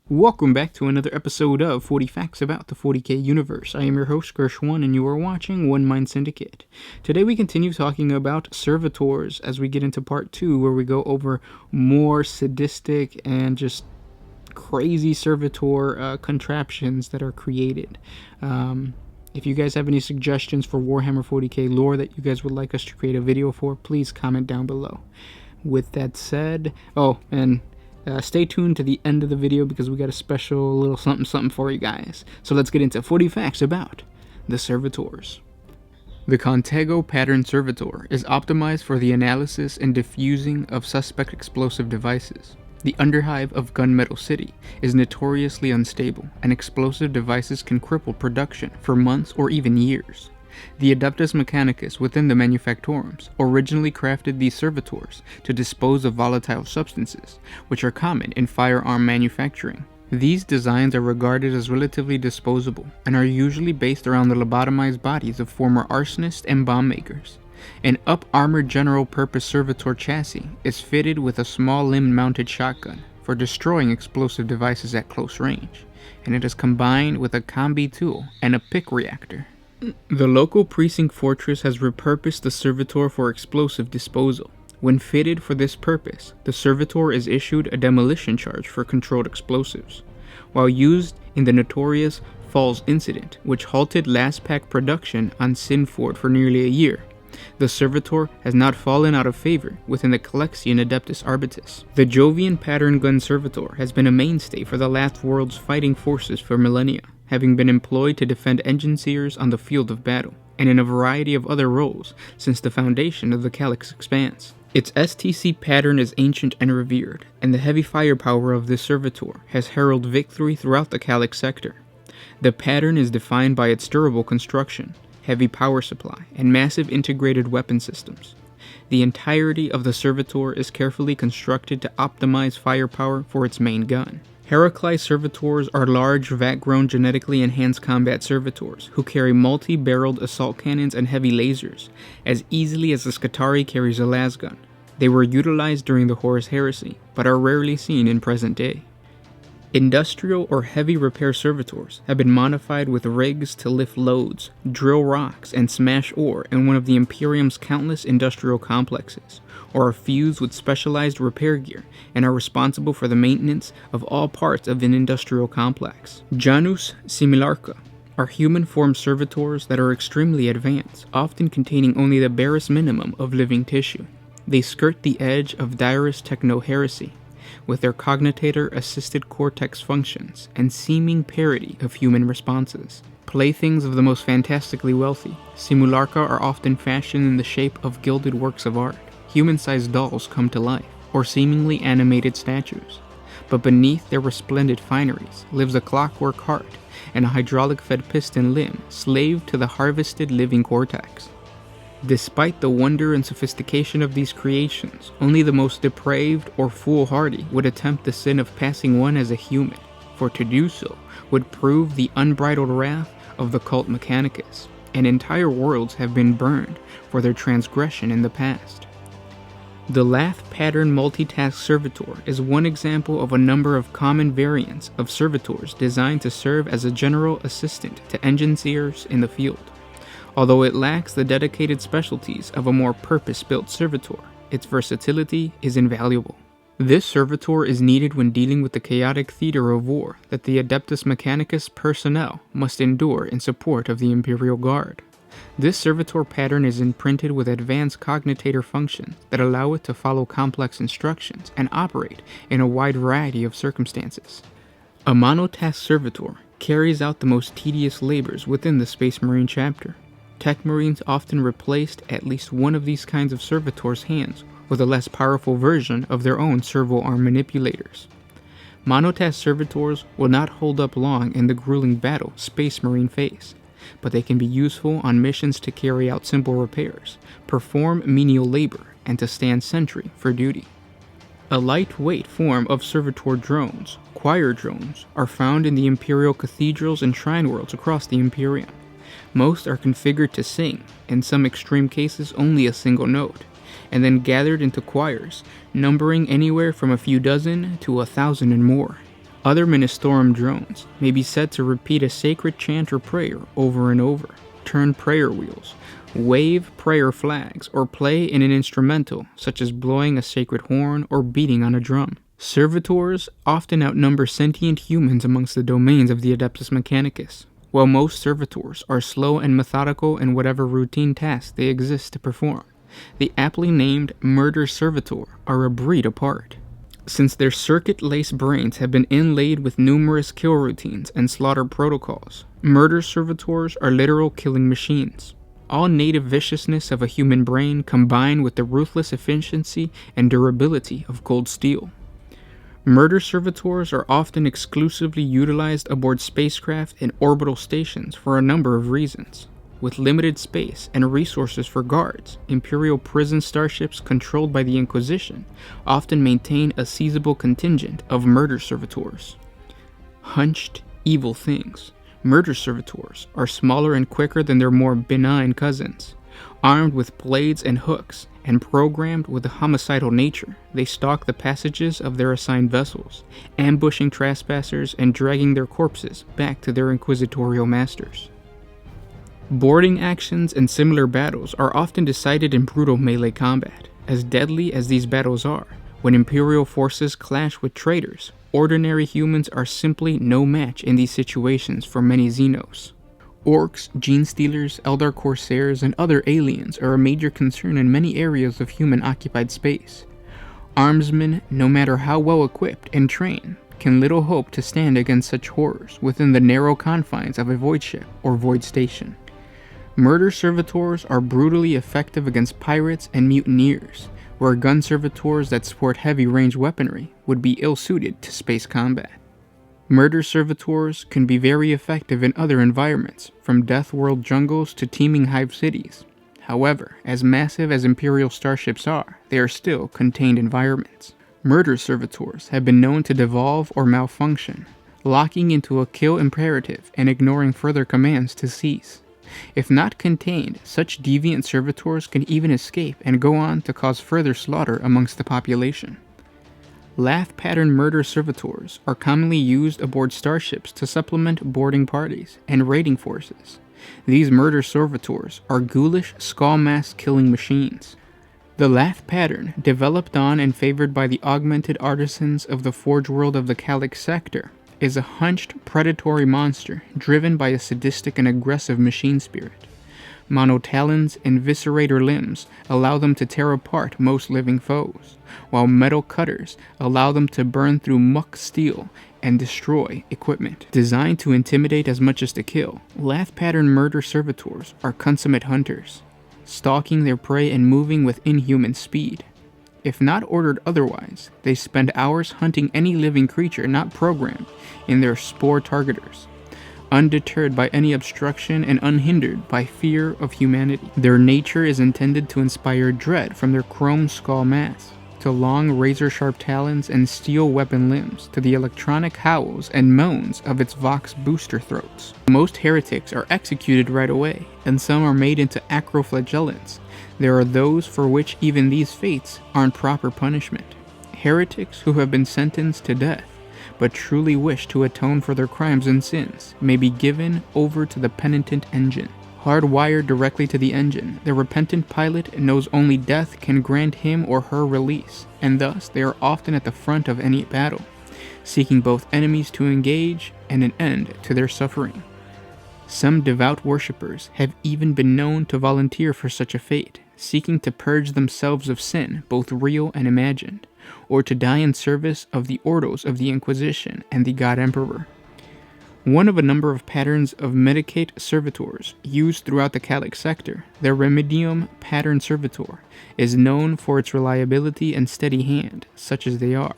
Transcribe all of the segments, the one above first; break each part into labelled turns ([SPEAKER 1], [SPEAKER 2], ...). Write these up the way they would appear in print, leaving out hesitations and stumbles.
[SPEAKER 1] Welcome back to another episode of 40 Facts About the 40K Universe. I am your host, Gershwan, and you are watching One Mind Syndicate. Today we continue talking about servitors as we get into part 2, where we go over more sadistic and just crazy servitor contraptions that are created. If you guys have any suggestions for Warhammer 40K lore that you guys would like us to create a video for, please comment down below. With that said, stay tuned to the end of the video because we got a special little something for you guys. So let's get into 40 facts about the servitors. The Contago pattern servitor is optimized for the analysis and diffusing of suspect explosive devices. The underhive of Gunmetal City is notoriously unstable, and explosive devices can cripple production for months or even years. The Adeptus Mechanicus within the Manufactorums originally crafted these servitors to dispose of volatile substances, which are common in firearm manufacturing. These designs are regarded as relatively disposable, and are usually based around the lobotomized bodies of former arsonists and bomb makers. An up-armored general-purpose servitor chassis is fitted with a small limb-mounted shotgun for destroying explosive devices at close range, and it is combined with a combi tool and a pick reactor. The local precinct fortress has repurposed the servitor for explosive disposal. When fitted for this purpose, the servitor is issued a demolition charge for controlled explosives. While used in the notorious Falls incident, which halted last pack production on Sinford for nearly a year, the servitor has not fallen out of favor within the Calexian Adeptus Arbitus. The Jovian pattern gun servitor has been a mainstay for the last world's fighting forces for millennia, having been employed to defend engine seers on the field of battle, and in a variety of other roles since the foundation of the Calyx Expanse. Its STC pattern is ancient and revered, and the heavy firepower of this servitor has heralded victory throughout the Calyx sector. The pattern is defined by its durable construction, heavy power supply, and massive integrated weapon systems. The entirety of the servitor is carefully constructed to optimize firepower for its main gun. Heracli servitors are large, vat-grown, genetically enhanced combat servitors who carry multi-barreled assault cannons and heavy lasers as easily as the Scutari carries a lasgun. They were utilized during the Horus Heresy, but are rarely seen in present day. Industrial or heavy repair servitors have been modified with rigs to lift loads, drill rocks, and smash ore in one of the Imperium's countless industrial complexes, or are fused with specialized repair gear and are responsible for the maintenance of all parts of an industrial complex. Janus simulacra are human-formed servitors that are extremely advanced, often containing only the barest minimum of living tissue. They skirt the edge of direst techno-heresy, with their cognitator-assisted cortex functions and seeming parody of human responses. Playthings of the most fantastically wealthy, simulacra are often fashioned in the shape of gilded works of art. Human-sized dolls come to life, or seemingly animated statues. But beneath their resplendent fineries lives a clockwork heart and a hydraulic-fed piston limb slave to the harvested living cortex. Despite the wonder and sophistication of these creations, only the most depraved or foolhardy would attempt the sin of passing one as a human, for to do so would prove the unbridled wrath of the cult Mechanicus, and entire worlds have been burned for their transgression in the past. The Lath pattern multitask servitor is one example of a number of common variants of servitors designed to serve as a general assistant to engine seers in the field. Although it lacks the dedicated specialties of a more purpose-built servitor, its versatility is invaluable. This servitor is needed when dealing with the chaotic theater of war that the Adeptus Mechanicus personnel must endure in support of the Imperial Guard. This servitor pattern is imprinted with advanced cognitator functions that allow it to follow complex instructions and operate in a wide variety of circumstances. A monotask servitor carries out the most tedious labors within the Space Marine chapter. Tech Marines often replaced at least one of these kinds of servitors' hands with a less powerful version of their own servo-arm manipulators. Monotask servitors will not hold up long in the grueling battle Space Marine face, but they can be useful on missions to carry out simple repairs, perform menial labor, and to stand sentry for duty. A lightweight form of servitor drones, choir drones, are found in the Imperial cathedrals and shrine worlds across the Imperium. Most are configured to sing, in some extreme cases only a single note, and then gathered into choirs, numbering anywhere from a few dozen to 1,000 and more. Other Ministorum drones may be said to repeat a sacred chant or prayer over and over, turn prayer wheels, wave prayer flags, or play in an instrumental, such as blowing a sacred horn or beating on a drum. Servitors often outnumber sentient humans amongst the domains of the Adeptus Mechanicus. While most servitors are slow and methodical in whatever routine tasks they exist to perform, the aptly named Murder Servitor are a breed apart. Since their circuit-laced brains have been inlaid with numerous kill routines and slaughter protocols, Murder Servitors are literal killing machines. All native viciousness of a human brain combined with the ruthless efficiency and durability of cold steel. Murder Servitors are often exclusively utilized aboard spacecraft and orbital stations for a number of reasons. With limited space and resources for guards, Imperial prison starships controlled by the Inquisition often maintain a sizable contingent of Murder Servitors. Hunched, evil things. Murder Servitors are smaller and quicker than their more benign cousins. Armed with blades and hooks, and programmed with a homicidal nature, they stalk the passages of their assigned vessels, ambushing trespassers and dragging their corpses back to their inquisitorial masters. Boarding actions and similar battles are often decided in brutal melee combat. As deadly as these battles are, when Imperial forces clash with traitors, ordinary humans are simply no match in these situations for many Xenos. Orcs, gene-stealers, Eldar corsairs, and other aliens are a major concern in many areas of human-occupied space. Armsmen, no matter how well equipped and trained, can little hope to stand against such horrors within the narrow confines of a void ship or void station. Murder Servitors are brutally effective against pirates and mutineers, where gun servitors that sport heavy-range weaponry would be ill-suited to space combat. Murder Servitors can be very effective in other environments, from Death World jungles to teeming hive cities. However, as massive as Imperial starships are, they are still contained environments. Murder Servitors have been known to devolve or malfunction, locking into a kill imperative and ignoring further commands to cease. If not contained, such deviant servitors can even escape and go on to cause further slaughter amongst the population. Lath-pattern murder servitors are commonly used aboard starships to supplement boarding parties and raiding forces. These murder servitors are ghoulish skull-mass killing machines. The lath pattern, developed on and favored by the augmented artisans of the Forge World of the Calyx sector, is a hunched, predatory monster driven by a sadistic and aggressive machine spirit. Monotalons and viscerator limbs allow them to tear apart most living foes, while metal cutters allow them to burn through muck steel and destroy equipment. Designed to intimidate as much as to kill, lath-pattern murder servitors are consummate hunters, stalking their prey and moving with inhuman speed. If not ordered otherwise, they spend hours hunting any living creature not programmed in their spore targeters, undeterred by any obstruction and unhindered by fear of humanity. Their nature is intended to inspire dread from their chrome skull mass, to long razor-sharp talons and steel weapon limbs, to the electronic howls and moans of its vox booster throats. Most heretics are executed right away, and some are made into acroflagellants. There are those for which even these fates aren't proper punishment. Heretics who have been sentenced to death, but truly wish to atone for their crimes and sins, may be given over to the penitent engine. Hardwired directly to the engine, the repentant pilot knows only death can grant him or her release, and thus they are often at the front of any battle, seeking both enemies to engage and an end to their suffering. Some devout worshippers have even been known to volunteer for such a fate, seeking to purge themselves of sin, both real and imagined, or to die in service of the Ordos of the Inquisition and the God Emperor. One of a number of patterns of medicate servitors used throughout the Calyx sector, the Remedium pattern servitor is known for its reliability and steady hand, such as they are.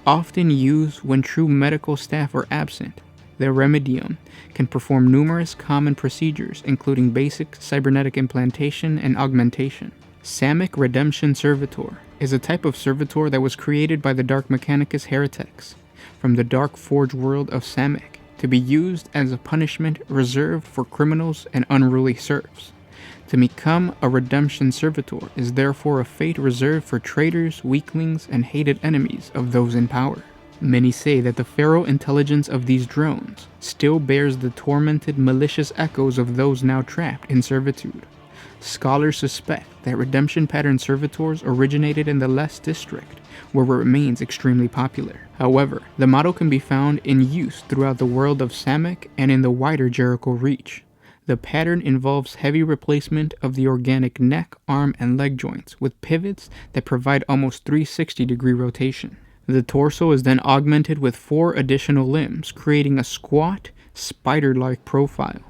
[SPEAKER 1] Often used when true medical staff are absent, the Remedium can perform numerous common procedures, including basic cybernetic implantation and augmentation. Samic Redemption Servitor is a type of servitor that was created by the Dark Mechanicus heretics from the Dark Forge world of Samic, to be used as a punishment reserved for criminals and unruly serfs. To become a redemption servitor is therefore a fate reserved for traitors, weaklings, and hated enemies of those in power. Many say that the feral intelligence of these drones still bears the tormented, malicious echoes of those now trapped in servitude. Scholars suspect that redemption pattern servitors originated in the Les district, where it remains extremely popular. However, the model can be found in use throughout the world of Samic and in the wider Jericho Reach. The pattern involves heavy replacement of the organic neck, arm, and leg joints with pivots that provide almost 360-degree rotation. The torso is then augmented with 4 additional limbs, creating a squat, spider-like profile.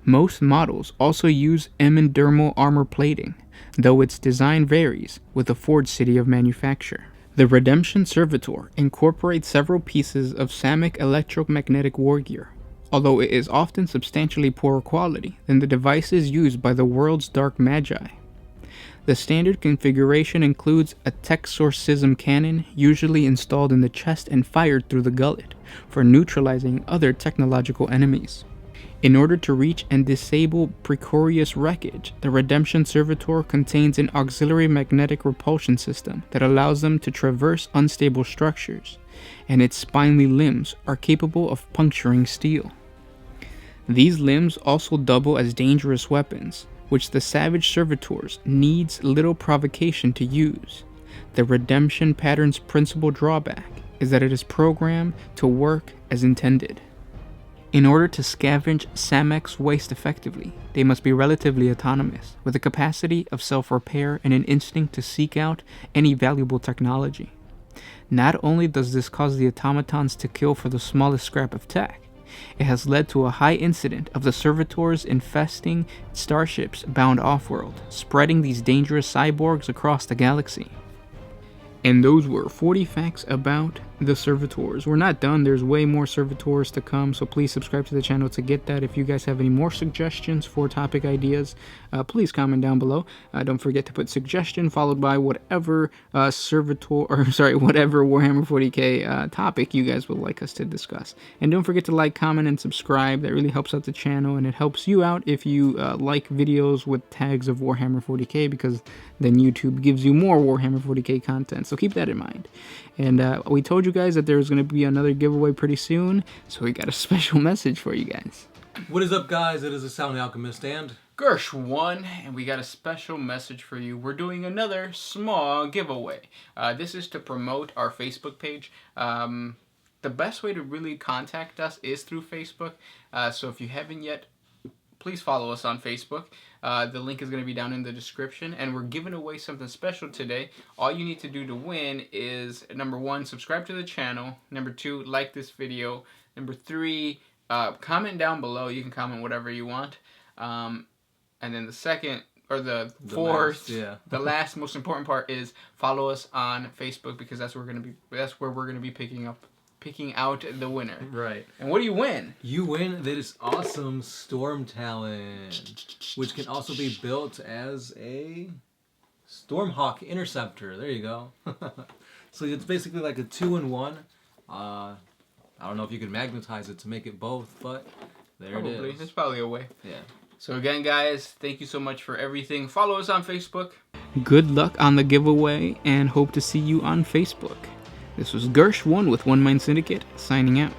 [SPEAKER 1] Most models also use epidermal armor plating, though its design varies with the forged city of manufacture. The Redemption Servitor incorporates several pieces of Samic electromagnetic war gear, although it is often substantially poorer quality than the devices used by the world's Dark Magi. The standard configuration includes a Texorcism cannon, usually installed in the chest and fired through the gullet, for neutralizing other technological enemies. In order to reach and disable precarious wreckage, the Redemption Servitor contains an auxiliary magnetic repulsion system that allows them to traverse unstable structures, and its spiny limbs are capable of puncturing steel. These limbs also double as dangerous weapons, which the Savage Servitors needs little provocation to use. The Redemption pattern's principal drawback is that it is programmed to work as intended. In order to scavenge Samek's waste effectively, they must be relatively autonomous, with a capacity of self-repair and an instinct to seek out any valuable technology. Not only does this cause the automatons to kill for the smallest scrap of tech, it has led to a high incident of the servitors infesting starships bound off-world, spreading these dangerous cyborgs across the galaxy. And those were 40 facts about the servitors. We're not done. There's way more servitors to come, so please subscribe to the channel to get that. If you guys have any more suggestions for topic ideas, please comment down below. Don't forget to put suggestion followed by whatever whatever Warhammer 40K topic you guys would like us to discuss. And don't forget to like, comment, and subscribe. That really helps out the channel, and it helps you out if you like videos with tags of Warhammer 40K, because then YouTube gives you more Warhammer 40K content. So keep that in mind. And we told you guys that there was going to be another giveaway pretty soon, so we got a special message for you guys.
[SPEAKER 2] What is up, guys? It is the Sound Alchemist and
[SPEAKER 1] Gersh1, and we got a special message for you. We're doing another small giveaway. This is to promote our Facebook page. The best way to really contact us is through Facebook, so if you haven't yet, please follow us on Facebook. The link is going to be down in the description, and we're giving away something special today. All you need to do to win is, number 1, subscribe to the channel. Number 2, like this video. Number 3, comment down below. You can comment whatever you want. And then the second, or the fourth, the last most important part is follow us on Facebook, because that's where we're gonna be picking out the winner.
[SPEAKER 2] Right.
[SPEAKER 1] And what do you win?
[SPEAKER 2] You win this awesome Storm Talon, which can also be built as a Stormhawk Interceptor. There you go. So it's basically like a 2-in-1. I don't know if you could magnetize it to make it both, but there it is.
[SPEAKER 1] There's probably a way.
[SPEAKER 2] Yeah.
[SPEAKER 1] So again, guys, thank you so much for everything. Follow us on Facebook. Good luck on the giveaway, and hope to see you on Facebook. This was Gersh1 with One Mind Syndicate, signing out.